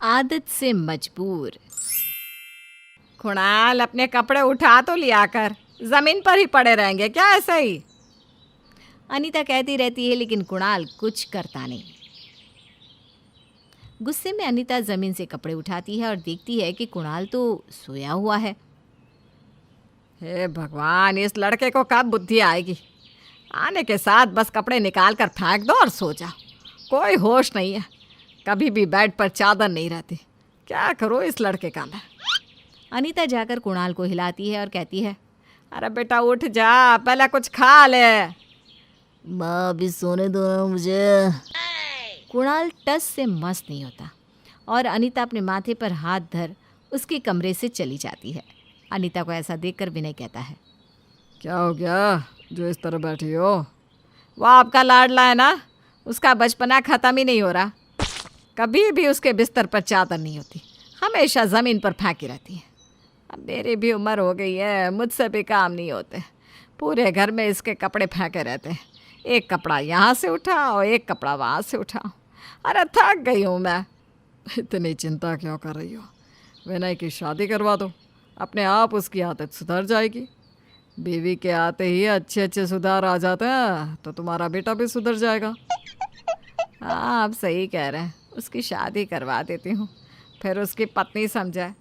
आदत से मजबूर। कुणाल, अपने कपड़े उठा तो लिया कर, जमीन पर ही पड़े रहेंगे क्या ऐसे ही? अनीता कहती रहती है लेकिन कुणाल कुछ करता नहीं। गुस्से में अनीता जमीन से कपड़े उठाती है और देखती है कि कुणाल तो सोया हुआ है। हे भगवान, इस लड़के को कब बुद्धि आएगी? आने के साथ बस कपड़े निकाल कर फेंक दो और सो जाओ। कोई होश नहीं है, कभी भी बेड पर चादर नहीं रहती। क्या करो इस लड़के का मैं। अनीता जाकर कुणाल को हिलाती है और कहती है, अरे बेटा उठ जा, पहले कुछ खा ले। माँ अभी सोने दो ना मुझे। कुणाल टस से मस्त नहीं होता और अनीता अपने माथे पर हाथ धर उसके कमरे से चली जाती है। अनीता को ऐसा देखकर विनय कहता है, क्या हो गया जो इस तरह बैठी हो? वो आपका लाडला है ना, उसका बचपना ख़त्म ही नहीं हो रहा। कभी भी उसके बिस्तर पर चादर नहीं होती, हमेशा ज़मीन पर फेंकी रहती है। अब मेरी भी उम्र हो गई है, मुझसे भी काम नहीं होते। पूरे घर में इसके कपड़े फेंके रहते हैं, एक कपड़ा यहाँ से उठाओ, एक कपड़ा वहाँ से उठाओ। अरे थक गई हूँ मैं। इतनी चिंता क्यों कर रही हो? विनय की शादी करवा दो, अपने आप उसकी आदत सुधर जाएगी। बीवी के आते ही अच्छे अच्छे सुधार आ जाते हैं तो तुम्हारा बेटा भी सुधर जाएगा। हाँ, आप सही कह रहे हैं, उसकी शादी करवा देती हूँ, फिर उसकी पत्नी समझाए।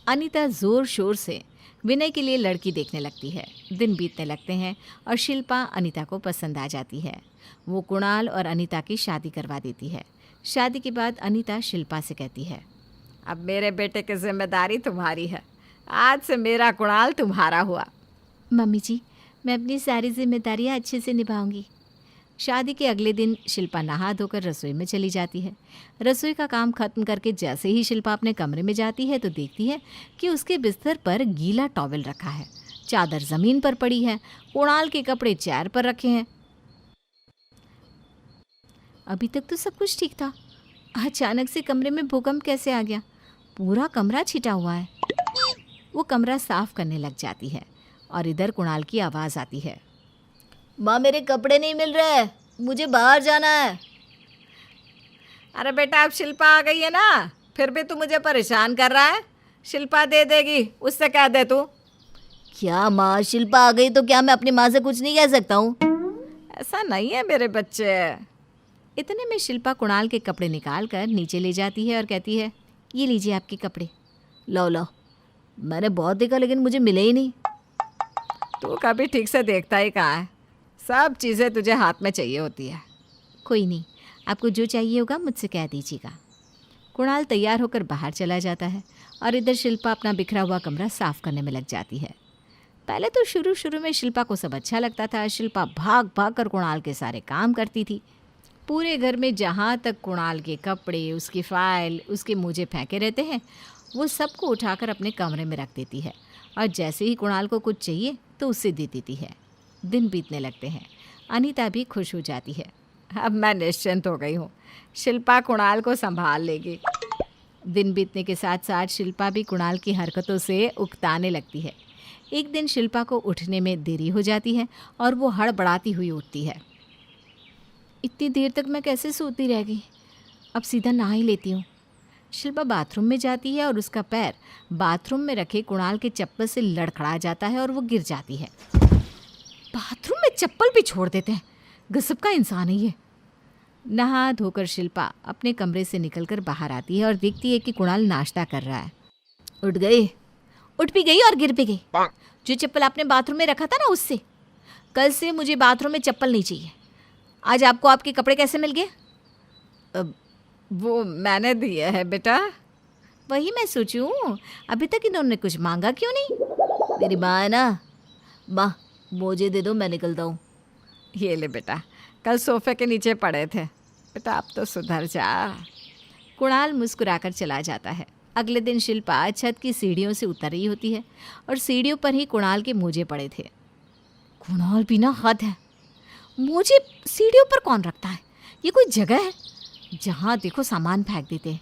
अनीता ज़ोर शोर से विनय के लिए लड़की देखने लगती है। दिन बीतने लगते हैं और शिल्पा अनीता को पसंद आ जाती है। वो कुणाल और अनीता की शादी करवा देती है। शादी के बाद अनीता शिल्पा से कहती है, अब मेरे बेटे की जिम्मेदारी तुम्हारी है, आज से मेरा कुणाल तुम्हारा हुआ। मम्मी जी, मैं अपनी सारी जिम्मेदारियाँ अच्छे से निभाऊंगी। शादी के अगले दिन शिल्पा नहा धोकर रसोई में चली जाती है। रसोई का काम खत्म करके जैसे ही शिल्पा अपने कमरे में जाती है तो देखती है कि उसके बिस्तर पर गीला टॉवेल रखा है, चादर ज़मीन पर पड़ी है, कुणाल के कपड़े चेयर पर रखे हैं। अभी तक तो सब कुछ ठीक था, अचानक से कमरे में भूकंप कैसे आ गया? पूरा कमरा छिटा हुआ है। वो कमरा साफ करने लग जाती है और इधर कुणाल की आवाज़ आती है, माँ मेरे कपड़े नहीं मिल रहे, मुझे बाहर जाना है। अरे बेटा, अब शिल्पा आ गई है ना, फिर भी तू मुझे परेशान कर रहा है। शिल्पा दे देगी, उससे कह दे तू। क्या माँ, शिल्पा आ गई तो क्या मैं अपनी माँ से कुछ नहीं कह सकता हूँ? ऐसा नहीं है मेरे बच्चे। इतने में शिल्पा कुणाल के कपड़े निकाल कर नीचे ले जाती है और कहती है, ये लीजिए आपके कपड़े। लो लो, मैंने बहुत देखा लेकिन मुझे मिले ही नहीं। तू कभी ठीक से देखता ही कहाँ है, सब चीज़ें तुझे हाथ में चाहिए होती है। कोई नहीं, आपको जो चाहिए होगा मुझसे कह दीजिएगा। कुणाल तैयार होकर बाहर चला जाता है और इधर शिल्पा अपना बिखरा हुआ कमरा साफ करने में लग जाती है। पहले तो शुरू में शिल्पा को सब अच्छा लगता था। शिल्पा भाग भाग कर कुणाल के सारे काम करती थी। पूरे घर में जहाँ तक कुणाल के कपड़े, उसकी फाइल, उसके मोजे फेंके रहते हैं, वो सबको उठाकर अपने कमरे में रख देती है और जैसे ही कुणाल को कुछ चाहिए तो उसे दे देती है। दिन बीतने लगते हैं। अनीता भी खुश हो जाती है। अब मैं निश्चिंत हो गई हूँ, शिल्पा कुणाल को संभाल लेगी। दिन बीतने के साथ साथ शिल्पा भी कुणाल की हरकतों से उकताने लगती है। एक दिन शिल्पा को उठने में देरी हो जाती है और वो हड़बड़ाती हुई उठती है। इतनी देर तक मैं कैसे सोती रह गई? अब सीधा नहा ही लेती हूँ। शिल्पा बाथरूम में जाती है और उसका पैर बाथरूम में रखे कुणाल के चप्पल से लड़खड़ा जाता है और वो गिर जाती है। बाथरूम में चप्पल भी छोड़ देते हैं, गजब का इंसान है ये। नहा धोकर शिल्पा अपने कमरे से निकलकर बाहर आती है और देखती है कि कुणाल नाश्ता कर रहा है। उठ गई? उठ भी गई और गिर भी गई। जो चप्पल आपने बाथरूम में रखा था ना, उससे। कल से मुझे बाथरूम में चप्पल नहीं चाहिए। आज आपको आपके कपड़े कैसे मिल गए? वो मैंने दिए है बेटा। वही मैं सोचूं, अभी तक इन्होंने कुछ मांगा क्यों नहीं? मेरी माँ है ना। माँ मुझे दे दो, मैं निकलता हूँ। ये ले बेटा, कल सोफे के नीचे पड़े थे। बेटा अब तो सुधर जा। कुणाल मुस्कुराकर चला जाता है। अगले दिन शिल्पा छत की सीढ़ियों से उतर रही होती है और सीढ़ियों पर ही कुणाल के मोजे पड़े थे। कुणाल भी ना हद है, मोजे सीढ़ियों पर कौन रखता है? ये कोई जगह है? जहाँ देखो सामान फेंक देते हैं।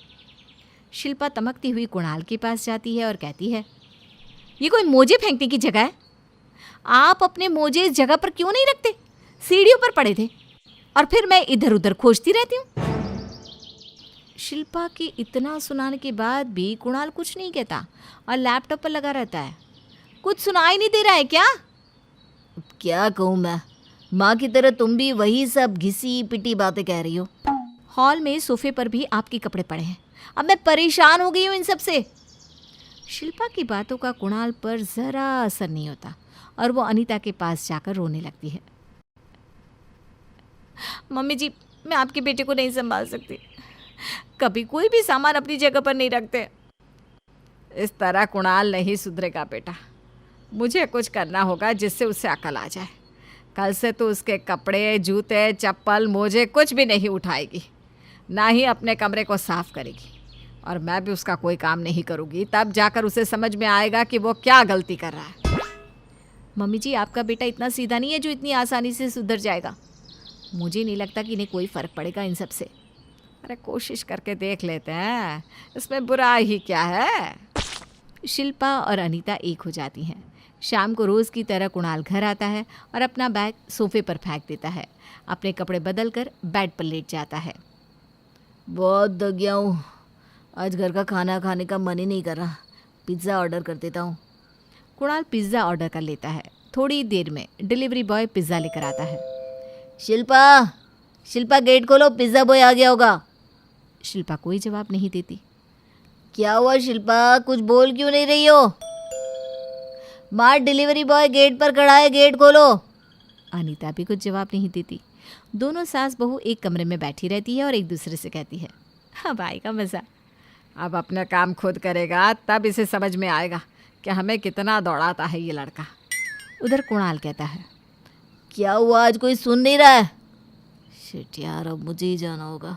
शिल्पा तमकती हुई कुणाल के पास जाती है और कहती है, ये कोई मोजे फेंकने की जगह है? आप अपने मोजे इस जगह पर क्यों नहीं रखते? सीढ़ियों पर पड़े थे और फिर मैं इधर उधर खोजती रहती हूँ। शिल्पा की इतना सुनाने के बाद भी कुणाल कुछ नहीं कहता और लैपटॉप पर लगा रहता है। कुछ सुनाई नहीं दे रहा है क्या? क्या कहूँ मैं, माँ की तरह तुम भी वही सब घिसी पिटी बातें कह रही हो। हॉल में सोफे पर भी आपके कपड़े पड़े हैं। अब मैं परेशान हो गई हूँ इन सब से। शिल्पा की बातों का कुणाल पर ज़रा असर नहीं होता और वो अनीता के पास जाकर रोने लगती है। मम्मी जी, मैं आपके बेटे को नहीं संभाल सकती। कभी कोई भी सामान अपनी जगह पर नहीं रखते। इस तरह कुणाल नहीं सुधरेगा बेटा। मुझे कुछ करना होगा जिससे उसे अकल आ जाए। कल से तो उसके कपड़े, जूते, चप्पल, मोजे कुछ भी नहीं उठाएगी, ना ही अपने कमरे को साफ करेगी। और मैं भी उसका कोई काम नहीं करूँगी, तब जाकर उसे समझ में आएगा कि वो क्या गलती कर रहा है। मम्मी जी, आपका बेटा इतना सीधा नहीं है जो इतनी आसानी से सुधर जाएगा। मुझे नहीं लगता कि इन्हें कोई फ़र्क पड़ेगा इन सब से। अरे कोशिश करके देख लेते हैं, इसमें बुरा ही क्या है। शिल्पा और अनीता एक हो जाती हैं। शाम को रोज़ की तरह कुणाल घर आता है और अपना बैग सोफे पर फेंक देता है। अपने कपड़े बदल कर बेड पर लेट जाता है। बहुत थक गया हूँ, आज घर का खाना खाने का मन ही नहीं कर रहा। पिज़्ज़ा ऑर्डर कर देता हूँ। कुणाल पिज़्ज़ा ऑर्डर कर लेता है। थोड़ी देर में डिलीवरी बॉय पिज़्ज़ा लेकर आता है। शिल्पा गेट खोलो, पिज़्ज़ा बॉय आ गया होगा। शिल्पा कोई जवाब नहीं देती। क्या हुआ शिल्पा, कुछ बोल क्यों नहीं रही हो? माँ, डिलीवरी बॉय गेट पर खड़ा है, गेट खोलो। अनीता भी कुछ जवाब नहीं देती। दोनों सास बहू एक कमरे में बैठी रहती है और एक दूसरे से कहती है, अब आएगा मज़ा। अब अपना काम खुद करेगा तब इसे समझ में आएगा कि हमें कितना दौड़ाता है ये लड़का। उधर कुणाल कहता है, क्या हुआ, आज कोई सुन नहीं रहा है? शिट यार, अब मुझे ही जाना होगा।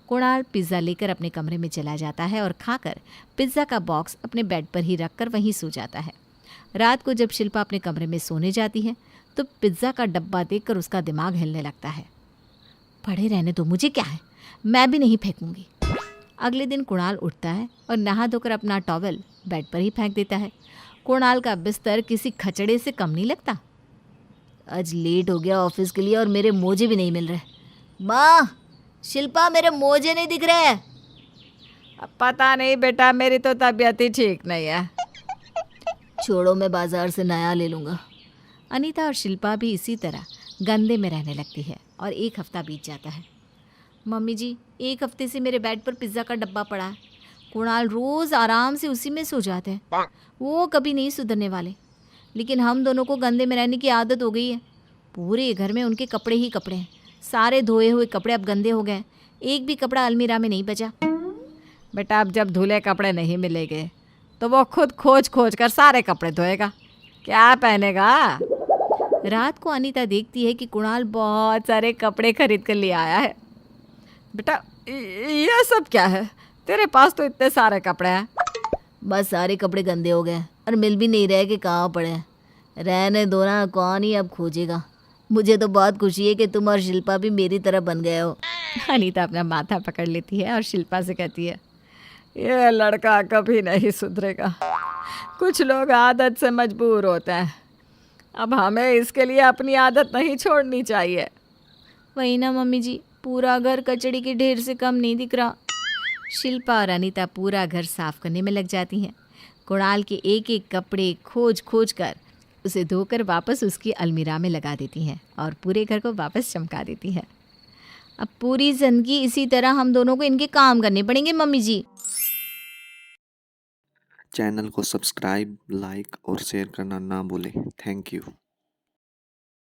कुणाल पिज़्ज़ा लेकर अपने कमरे में चला जाता है और खाकर पिज़्ज़ा का बॉक्स अपने बेड पर ही रखकर वहीं सो जाता है। रात को जब शिल्पा अपने कमरे में सोने जाती है तो पिज़्ज़ा का डब्बा देखकर उसका दिमाग हिलने लगता है। पड़े रहने दो, मुझे क्या है, मैं भी नहीं फेंकूंगी। अगले दिन कुणाल उठता है और नहा धोकर अपना टॉवेल बेड पर ही फेंक देता है। कुणाल का बिस्तर किसी खचड़े से कम नहीं लगता। आज लेट हो गया ऑफिस के लिए और मेरे मोजे भी नहीं मिल रहे। माँ, शिल्पा, मेरे मोजे नहीं दिख रहे हैं। अब पता नहीं बेटा, मेरी तो तबीयत ही ठीक नहीं है। छोड़ो, मैं बाजार से नया ले लूँगा। अनीता और शिल्पा भी इसी तरह गंदे में रहने लगती है और एक हफ्ता बीत जाता है। मम्मी जी, एक हफ्ते से मेरे बेड पर पिज़्ज़ा का डब्बा पड़ा है। कुणाल रोज़ आराम से उसी में सो जाते हैं। वो कभी नहीं सुधरने वाले, लेकिन हम दोनों को गंदे में रहने की आदत हो गई है। पूरे घर में उनके कपड़े ही कपड़े हैं। सारे धोए हुए कपड़े अब गंदे हो गए। एक भी कपड़ा अलमीरा में नहीं बचा। बेटा, अब जब धुले कपड़े नहीं मिलेंगे तो वो खुद खोज खोज कर सारे कपड़े धोएगा, क्या पहनेगा? रात को अनीता देखती है कि कुणाल बहुत सारे कपड़े खरीद कर ले आया है। बेटा, ये सब क्या है? तेरे पास तो इतने सारे कपड़े हैं। बस सारे कपड़े गंदे हो गए और मिल भी नहीं रहे कि कहाँ पड़े हैं। रहने दो ना, कौन ही अब खोजेगा। मुझे तो बहुत खुशी है कि तुम और शिल्पा भी मेरी तरह बन गए हो। अनीता अपना माथा पकड़ लेती है और शिल्पा से कहती है, ये लड़का कभी नहीं सुधरेगा। कुछ लोग आदत से मजबूर होते हैं, अब हमें इसके लिए अपनी आदत नहीं छोड़नी चाहिए। वही ना मम्मी जी, पूरा घर कचड़ी के ढेर से कम नहीं दिख रहा। शिल्पा और अनीता पूरा घर साफ करने में लग जाती हैं। कुणाल के एक एक कपड़े खोज खोज कर उसे धोकर वापस उसकी अलमीरा में लगा देती हैं और पूरे घर को वापस चमका देती हैं। अब पूरी ज़िंदगी इसी तरह हम दोनों को इनके काम करने पड़ेंगे मम्मी जी। चैनल को सब्सक्राइब, लाइक और शेयर करना ना भूलें। Thank you.